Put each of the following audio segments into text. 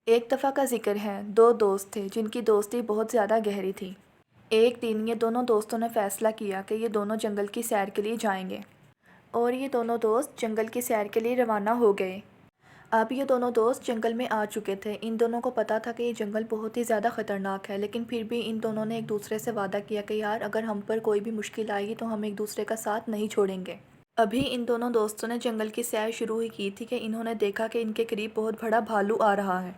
ایک دفعہ کا ذکر ہے، دو دوست تھے جن کی دوستی بہت زیادہ گہری تھی۔ ایک دن یہ دونوں دوستوں نے فیصلہ کیا کہ یہ دونوں جنگل کی سیر کے لیے جائیں گے، اور یہ دونوں دوست جنگل کی سیر کے لیے روانہ ہو گئے۔ اب یہ دونوں دوست جنگل میں آ چکے تھے۔ ان دونوں کو پتہ تھا کہ یہ جنگل بہت ہی زیادہ خطرناک ہے، لیکن پھر بھی ان دونوں نے ایک دوسرے سے وعدہ کیا کہ یار اگر ہم پر کوئی بھی مشکل آئے گی تو ہم ایک دوسرے کا ساتھ نہیں چھوڑیں گے۔ ابھی ان دونوں دوستوں نے جنگل کی سیر شروع ہی کی تھی کہ انہوں نے دیکھا کہ ان کے قریب بہت بڑا بھالو آ رہا ہے۔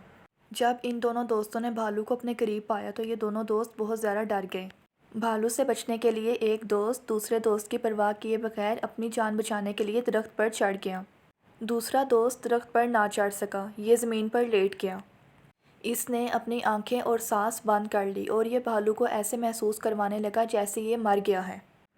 جب ان دونوں دوستوں نے بھالو کو اپنے قریب پایا تو یہ دونوں دوست بہت زیادہ ڈر گئے۔ بھالو سے بچنے کے لیے ایک دوست دوسرے دوست کی پرواہ کیے بغیر اپنی جان بچانے کے لیے درخت پر چڑھ گیا۔ دوسرا دوست درخت پر نہ چڑھ سکا، یہ زمین پر لیٹ گیا۔ اس نے اپنی آنکھیں اور سانس بند کر لی اور یہ بھالو کو ایسے محسوس کروانے لگا جیسے یہ مر گیا ہے۔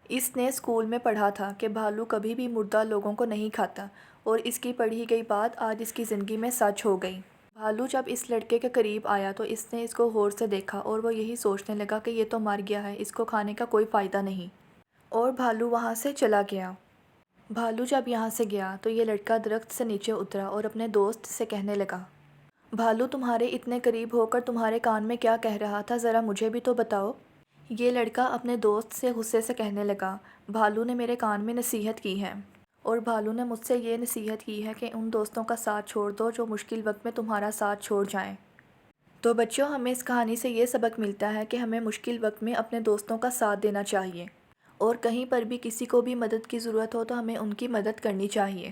اس نے اسکول میں پڑھا تھا کہ بھالو کبھی بھی مردہ لوگوں کو نہیں کھاتا، اور اس کی پڑھی گئی بات آج اس کی زندگی میں سچ ہو گئی۔ بھالو جب اس لڑکے کے قریب آیا تو اس نے اس کو غور سے دیکھا اور وہ یہی سوچنے لگا کہ یہ تو مر گیا ہے، اس کو کھانے کا کوئی فائدہ نہیں، اور بھالو وہاں سے چلا گیا۔ بھالو جب یہاں سے گیا تو یہ لڑکا درخت سے نیچے اترا اور اپنے دوست سے کہنے لگا، بھالو تمہارے اتنے قریب ہو کر تمہارے کان میں کیا کہہ رہا تھا، ذرا مجھے بھی تو بتاؤ۔ یہ لڑکا اپنے دوست سے غصے سے کہنے لگا، بھالو نے میرے کان میں نصیحت کی ہے، اور بھالو نے مجھ سے یہ نصیحت کی ہے کہ ان دوستوں کا ساتھ چھوڑ دو جو مشکل وقت میں تمہارا ساتھ چھوڑ جائیں۔ تو بچوں، ہمیں اس کہانی سے یہ سبق ملتا ہے کہ ہمیں مشکل وقت میں اپنے دوستوں کا ساتھ دینا چاہیے، اور کہیں پر بھی کسی کو بھی مدد کی ضرورت ہو تو ہمیں ان کی مدد کرنی چاہیے۔